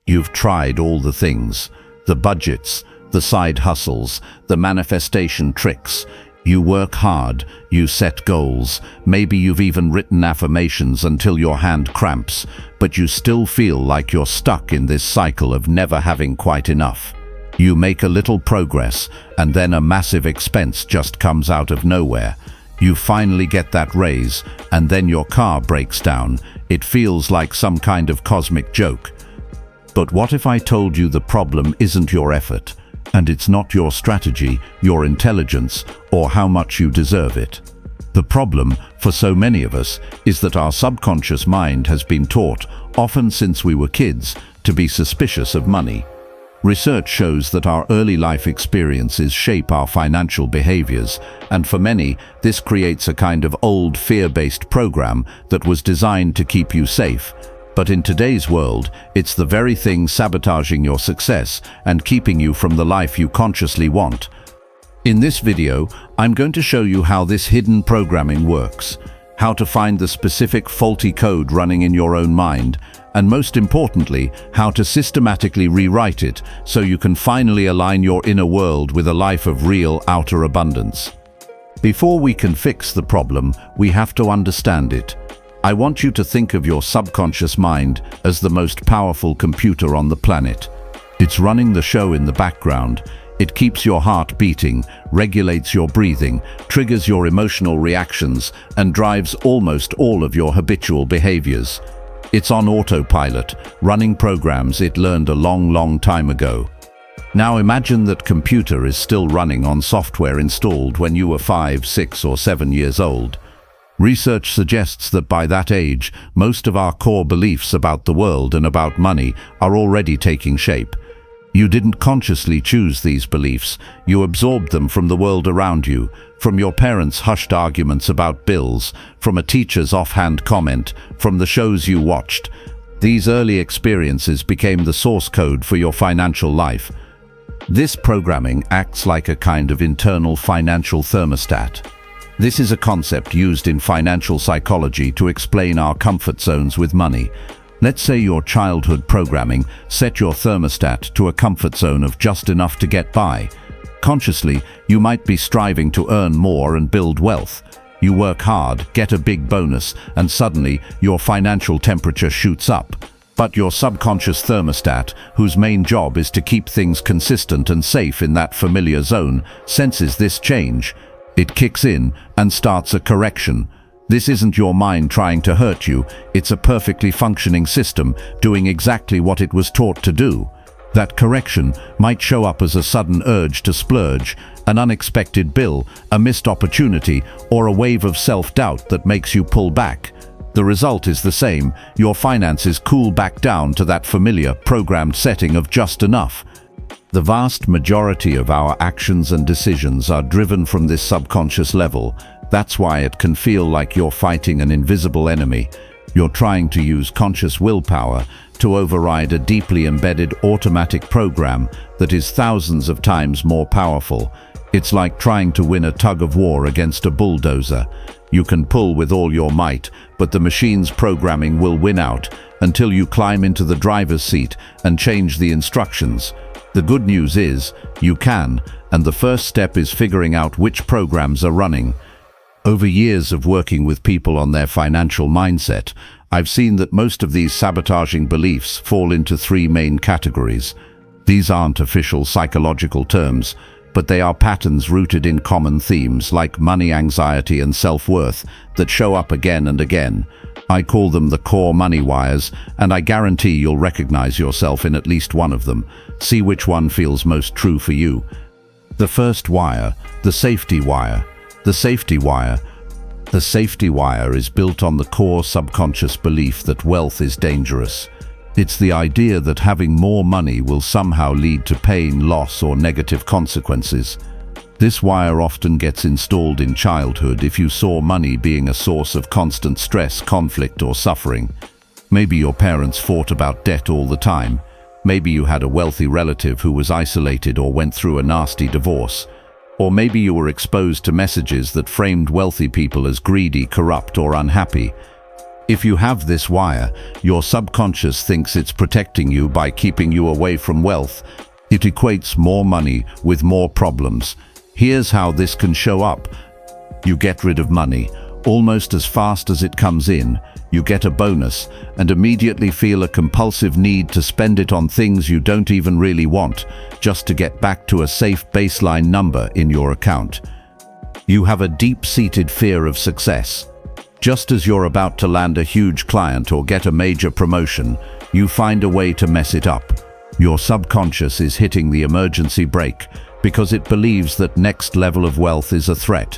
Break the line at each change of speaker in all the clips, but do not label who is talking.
You've tried all the things, the budgets, the side hustles, the manifestation tricks. You work hard, you set goals, maybe you've even written affirmations until your hand cramps, but you still feel like you're stuck in this cycle of never having quite enough. You make a little progress, and then a massive expense just comes out of nowhere. You finally get that raise, and then your car breaks down. It feels like some kind of cosmic joke. But what if I told you the problem isn't your effort, and it's not your strategy, your intelligence, or how much you deserve it? The problem, for so many of us, is that our subconscious mind has been taught, often since we were kids, to be suspicious of money. Research shows that our early life experiences shape our financial behaviors, and for many, this creates a kind of old fear-based program that was designed to keep you safe. But in today's world, it's the very thing sabotaging your success and keeping you from the life you consciously want. In this video, I'm going to show you how this hidden programming works, how to find the specific faulty code running in your own mind, and most importantly, how to systematically rewrite it so you can finally align your inner world with a life of real outer abundance. Before we can fix the problem, we have to understand it. I want you to think of your subconscious mind as the most powerful computer on the planet. It's running the show in the background. It keeps your heart beating, regulates your breathing, triggers your emotional reactions, and drives almost all of your habitual behaviors. It's on autopilot, running programs it learned a long time ago. Now imagine that computer is still running on software installed when you were 5, 6, or 7 years old. Research suggests that by that age, most of our core beliefs about the world and about money are already taking shape. You didn't consciously choose these beliefs, you absorbed them from the world around you, from your parents' hushed arguments about bills, from a teacher's offhand comment, from the shows you watched. These early experiences became the source code for your financial life. This programming acts like a kind of internal financial thermostat. This is a concept used in financial psychology to explain our comfort zones with money. Let's say your childhood programming set your thermostat to a comfort zone of just enough to get by. Consciously, you might be striving to earn more and build wealth. You work hard, get a big bonus, and suddenly your financial temperature shoots up. But your subconscious thermostat, whose main job is to keep things consistent and safe in that familiar zone, senses this change. It kicks in and starts a correction. This isn't your mind trying to hurt you, it's a perfectly functioning system doing exactly what it was taught to do. That correction might show up as a sudden urge to splurge, an unexpected bill, a missed opportunity, or a wave of self-doubt that makes you pull back. The result is the same, your finances cool back down to that familiar, programmed setting of just enough. The vast majority of our actions and decisions are driven from this subconscious level. That's why it can feel like you're fighting an invisible enemy. You're trying to use conscious willpower to override a deeply embedded automatic program that is thousands of times more powerful. It's like trying to win a tug-of-war against a bulldozer. You can pull with all your might, but the machine's programming will win out until you climb into the driver's seat and change the instructions. The good news is, you can, and the first step is figuring out which programs are running. Over years of working with people on their financial mindset, I've seen that most of these sabotaging beliefs fall into 3 main categories. These aren't official psychological terms, but they are patterns rooted in common themes like money anxiety and self-worth that show up again and again. I call them the core money wires, and I guarantee you'll recognize yourself in at least one of them. See which one feels most true for you. The first wire, the safety wire. The safety wire. The safety wire is built on the core subconscious belief that wealth is dangerous. It's the idea that having more money will somehow lead to pain, loss, or negative consequences. This wire often gets installed in childhood if you saw money being a source of constant stress, conflict, or suffering. Maybe your parents fought about debt all the time. Maybe you had a wealthy relative who was isolated or went through a nasty divorce. Or maybe you were exposed to messages that framed wealthy people as greedy, corrupt, or unhappy. If you have this wire, your subconscious thinks it's protecting you by keeping you away from wealth. It equates more money with more problems. Here's how this can show up. You get rid of money. Almost as fast as it comes in, you get a bonus and immediately feel a compulsive need to spend it on things you don't even really want, just to get back to a safe baseline number in your account. You have a deep-seated fear of success. Just as you're about to land a huge client or get a major promotion, you find a way to mess it up. Your subconscious is hitting the emergency brake because it believes that next level of wealth is a threat.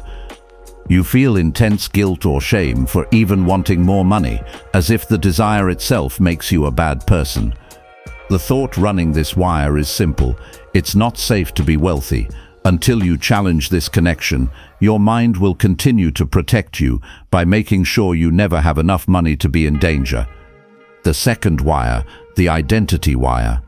You feel intense guilt or shame for even wanting more money, as if the desire itself makes you a bad person. The thought running this wire is simple. It's not safe to be wealthy. Until you challenge this connection, your mind will continue to protect you by making sure you never have enough money to be in danger. The second wire, the identity wire.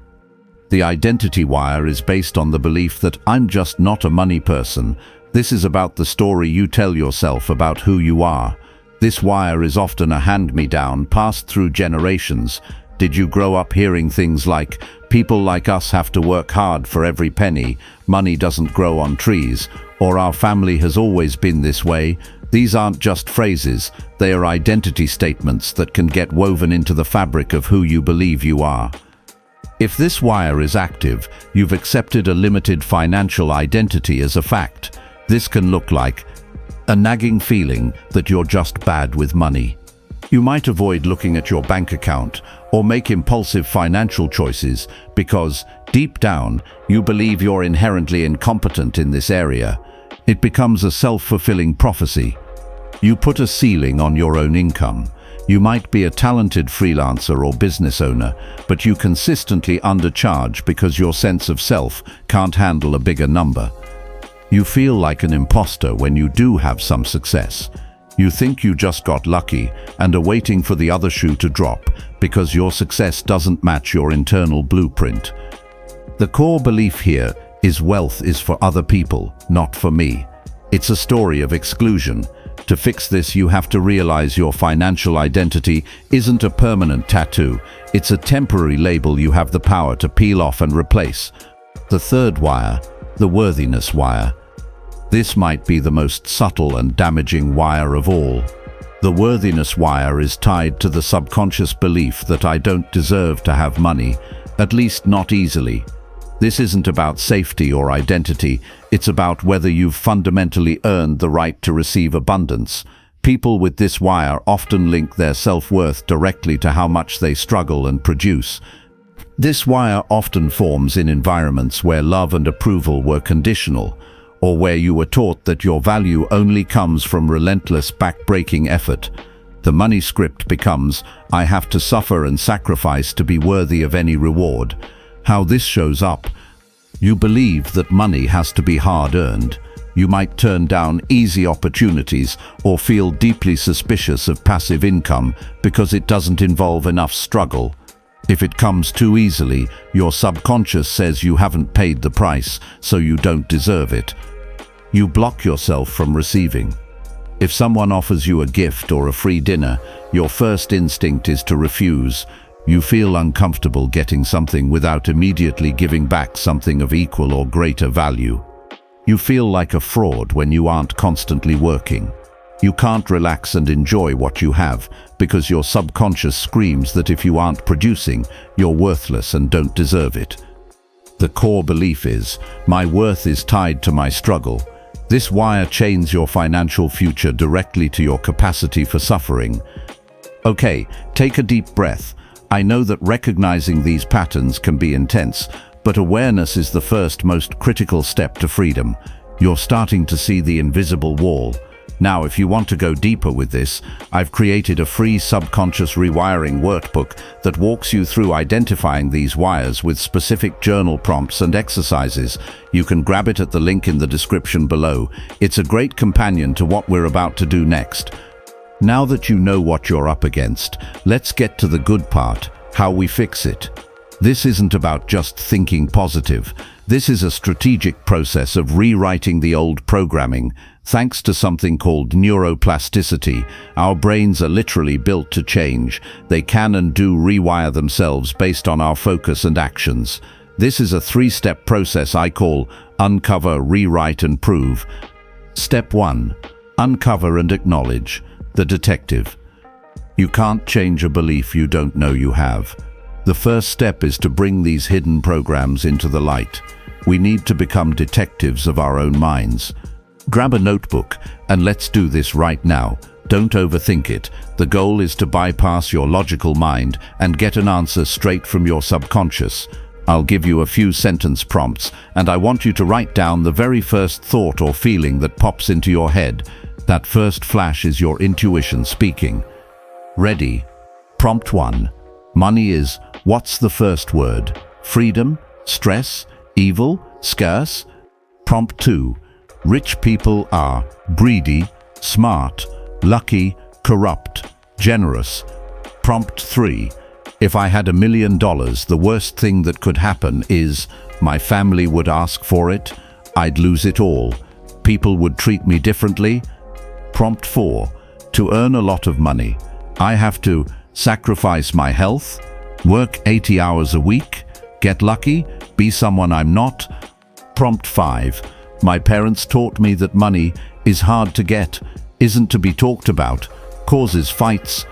The identity wire is based on the belief that I'm just not a money person. This is about the story you tell yourself about who you are. This wire is often a hand-me-down passed through generations. Did you grow up hearing things like, people like us have to work hard for every penny, money doesn't grow on trees, or our family has always been this way? These aren't just phrases, they are identity statements that can get woven into the fabric of who you believe you are. If this wire is active, you've accepted a limited financial identity as a fact. This can look like a nagging feeling that you're just bad with money. You might avoid looking at your bank account or make impulsive financial choices because, deep down, you believe you're inherently incompetent in this area. It becomes a self-fulfilling prophecy. You put a ceiling on your own income. You might be a talented freelancer or business owner, but you consistently undercharge because your sense of self can't handle a bigger number. You feel like an imposter when you do have some success. You think you just got lucky and are waiting for the other shoe to drop because your success doesn't match your internal blueprint. The core belief here is wealth is for other people, not for me. It's a story of exclusion. To fix this, you have to realize your financial identity isn't a permanent tattoo. It's a temporary label you have the power to peel off and replace. The third wire, the worthiness wire. This might be the most subtle and damaging wire of all. The worthiness wire is tied to the subconscious belief that I don't deserve to have money, at least not easily. This isn't about safety or identity, it's about whether you've fundamentally earned the right to receive abundance. People with this wire often link their self-worth directly to how much they struggle and produce. This wire often forms in environments where love and approval were conditional, or where you were taught that your value only comes from relentless back-breaking effort. The money script becomes, I have to suffer and sacrifice to be worthy of any reward. How this shows up: you believe that money has to be hard-earned. You might turn down easy opportunities or feel deeply suspicious of passive income because it doesn't involve enough struggle. If it comes too easily, your subconscious says you haven't paid the price, so you don't deserve it. You block yourself from receiving. If someone offers you a gift or a free dinner, your first instinct is to refuse. You feel uncomfortable getting something without immediately giving back something of equal or greater value. You feel like a fraud when you aren't constantly working. You can't relax and enjoy what you have because your subconscious screams that if you aren't producing, you're worthless and don't deserve it. The core belief is, my worth is tied to my struggle. This wire chains your financial future directly to your capacity for suffering. Okay, take a deep breath. I know that recognizing these patterns can be intense, but awareness is the first, most critical step to freedom. You're starting to see the invisible wall. Now, if you want to go deeper with this, I've created a free subconscious rewiring workbook that walks you through identifying these wires with specific journal prompts and exercises. You can grab it at the link in the description below. It's a great companion to what we're about to do next. Now that you know what you're up against, let's get to the good part, how we fix it. This isn't about just thinking positive. This is a strategic process of rewriting the old programming. Thanks to something called neuroplasticity, our brains are literally built to change. They can and do rewire themselves based on our focus and actions. This is a three-step process I call uncover, rewrite, and prove. Step 1. Uncover and acknowledge. The detective. You can't change a belief you don't know you have. The first step is to bring these hidden programs into the light. We need to become detectives of our own minds. Grab a notebook and let's do this right now. Don't overthink it. The goal is to bypass your logical mind and get an answer straight from your subconscious. I'll give you a few sentence prompts, and I want you to write down the very first thought or feeling that pops into your head. That first flash is your intuition speaking. Ready? Prompt 1. Money is, what's the first word? Freedom? Stress? Evil? Scarce? Prompt 2. Rich people are greedy, smart, lucky, corrupt, generous. Prompt 3. If I had $1 million, the worst thing that could happen is my family would ask for it, I'd lose it all, people would treat me differently. Prompt 4. To earn a lot of money, I have to sacrifice my health, work 80 hours a week, get lucky, be someone I'm not. Prompt 5. My parents taught me that money is hard to get, isn't to be talked about, causes fights.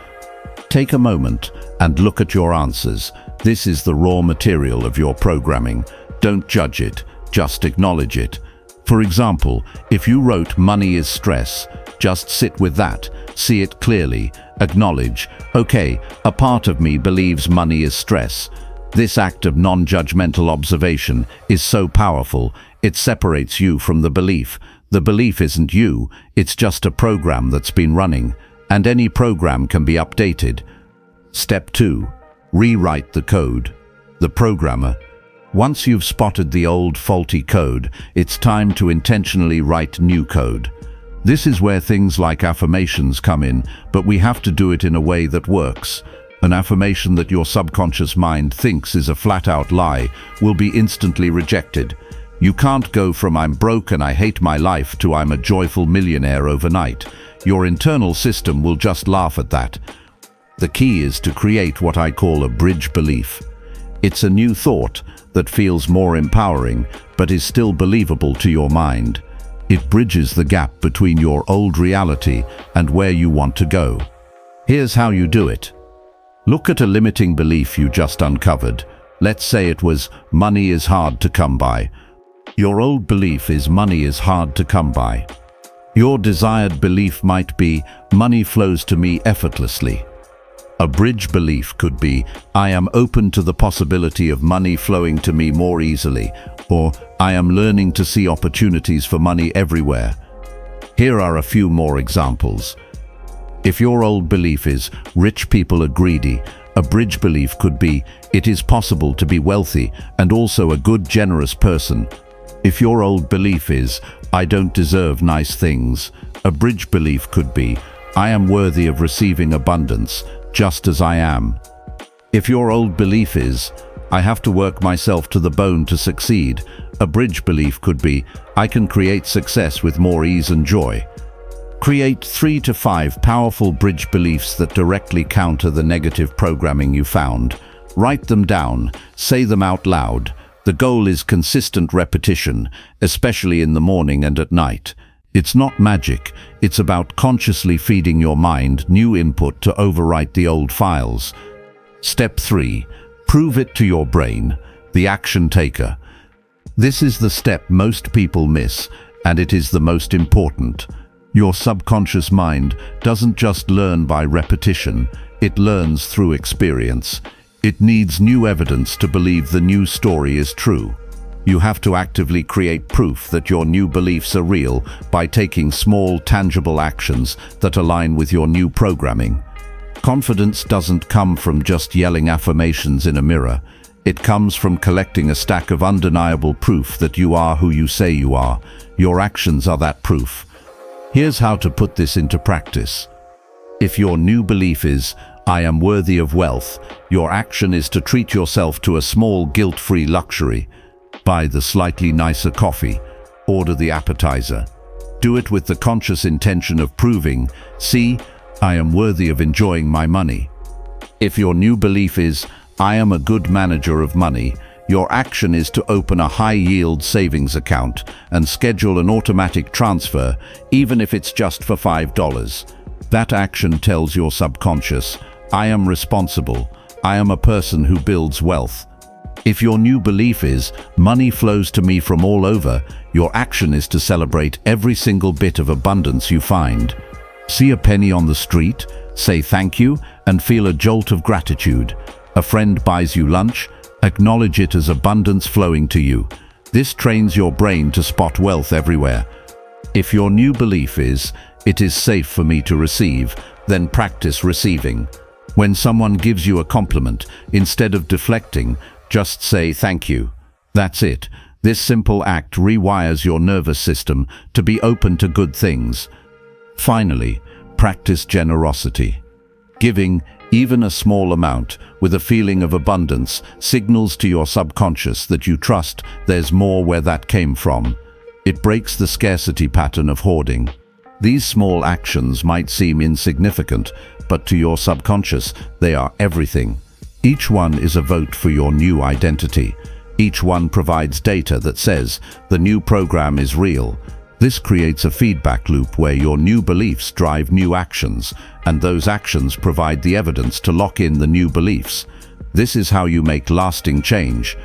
Take a moment and look at your answers. This is the raw material of your programming. Don't judge it, just acknowledge it. For example, if you wrote money is stress, just sit with that, see it clearly, acknowledge, okay, a part of me believes money is stress. This act of non-judgmental observation is so powerful, it separates you from the belief. The belief isn't you, it's just a program that's been running, and any program can be updated. Step 2. Rewrite the code. The programmer. Once you've spotted the old faulty code, it's time to intentionally write new code. This is where things like affirmations come in, but we have to do it in a way that works. An affirmation that your subconscious mind thinks is a flat-out lie will be instantly rejected. You can't go from I'm broke and I hate my life to I'm a joyful millionaire overnight. Your internal system will just laugh at that. The key is to create what I call a bridge belief. It's a new thought that feels more empowering, but is still believable to your mind. It bridges the gap between your old reality and where you want to go. Here's how you do it. Look at a limiting belief you just uncovered. Let's say it was, money is hard to come by. Your old belief is money is hard to come by. Your desired belief might be, money flows to me effortlessly. A bridge belief could be, I am open to the possibility of money flowing to me more easily, or I am learning to see opportunities for money everywhere. Here are a few more examples. If your old belief is, rich people are greedy, a bridge belief could be, it is possible to be wealthy and also a good, generous person. If your old belief is, I don't deserve nice things, a bridge belief could be, I am worthy of receiving abundance, just as I am. If your old belief is, I have to work myself to the bone to succeed, a bridge belief could be, I can create success with more ease and joy. Create 3 to 5 powerful bridge beliefs that directly counter the negative programming you found. Write them down, say them out loud. The goal is consistent repetition, especially in the morning and at night. It's not magic, it's about consciously feeding your mind new input to overwrite the old files. Step 3. Prove it to your brain, the action taker. This is the step most people miss, and it is the most important. Your subconscious mind doesn't just learn by repetition, it learns through experience. It needs new evidence to believe the new story is true. You have to actively create proof that your new beliefs are real by taking small, tangible actions that align with your new programming. Confidence doesn't come from just yelling affirmations in a mirror. It comes from collecting a stack of undeniable proof that you are who you say you are. Your actions are that proof. Here's how to put this into practice. If your new belief is, I am worthy of wealth. Your action is to treat yourself to a small guilt-free luxury. Buy the slightly nicer coffee. Order the appetizer. Do it with the conscious intention of proving, see, I am worthy of enjoying my money. If your new belief is, I am a good manager of money, your action is to open a high-yield savings account and schedule an automatic transfer, even if it's just for $5. That action tells your subconscious, I am responsible. I am a person who builds wealth. If your new belief is, money flows to me from all over, your action is to celebrate every single bit of abundance you find. See a penny on the street, say thank you, and feel a jolt of gratitude. A friend buys you lunch, acknowledge it as abundance flowing to you. This trains your brain to spot wealth everywhere. If your new belief is, it is safe for me to receive, then practice receiving. When someone gives you a compliment, instead of deflecting, just say thank you. That's it. This simple act rewires your nervous system to be open to good things. Finally, practice generosity. Giving, even a small amount, with a feeling of abundance, signals to your subconscious that you trust there's more where that came from. It breaks the scarcity pattern of hoarding. These small actions might seem insignificant, but to your subconscious, they are everything. Each one is a vote for your new identity. Each one provides data that says the new program is real. This creates a feedback loop where your new beliefs drive new actions, and those actions provide the evidence to lock in the new beliefs. This is how you make lasting change.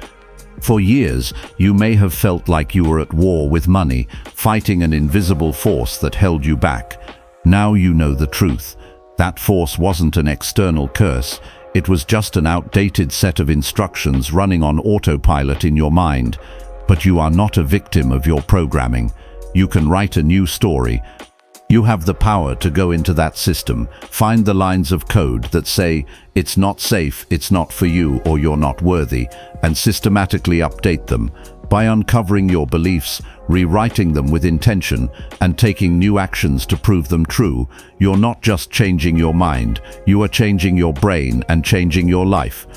For years, you may have felt like you were at war with money, fighting an invisible force that held you back. Now you know the truth. That force wasn't an external curse. It was just an outdated set of instructions running on autopilot in your mind. But you are not a victim of your programming. You can write a new story. You have the power to go into that system, find the lines of code that say, it's not safe, it's not for you, or you're not worthy, and systematically update them. By uncovering your beliefs, rewriting them with intention, and taking new actions to prove them true, you're not just changing your mind, you are changing your brain and changing your life.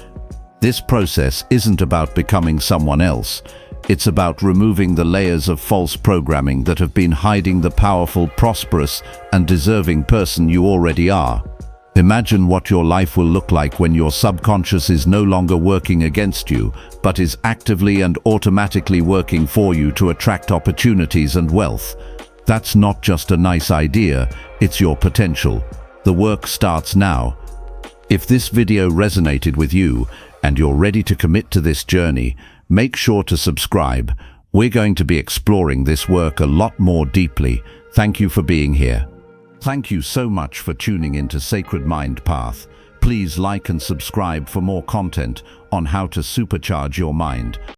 This process isn't about becoming someone else. It's about removing the layers of false programming that have been hiding the powerful, prosperous, and deserving person you already are. Imagine what your life will look like when your subconscious is no longer working against you, but is actively and automatically working for you to attract opportunities and wealth. That's not just a nice idea, it's your potential. The work starts now. If this video resonated with you, and you're ready to commit to this journey, make sure to subscribe. We're going to be exploring this work a lot more deeply. Thank you for being here. Thank you so much for tuning into Sacred Mind Path. Please like and subscribe for more content on how to supercharge your mind.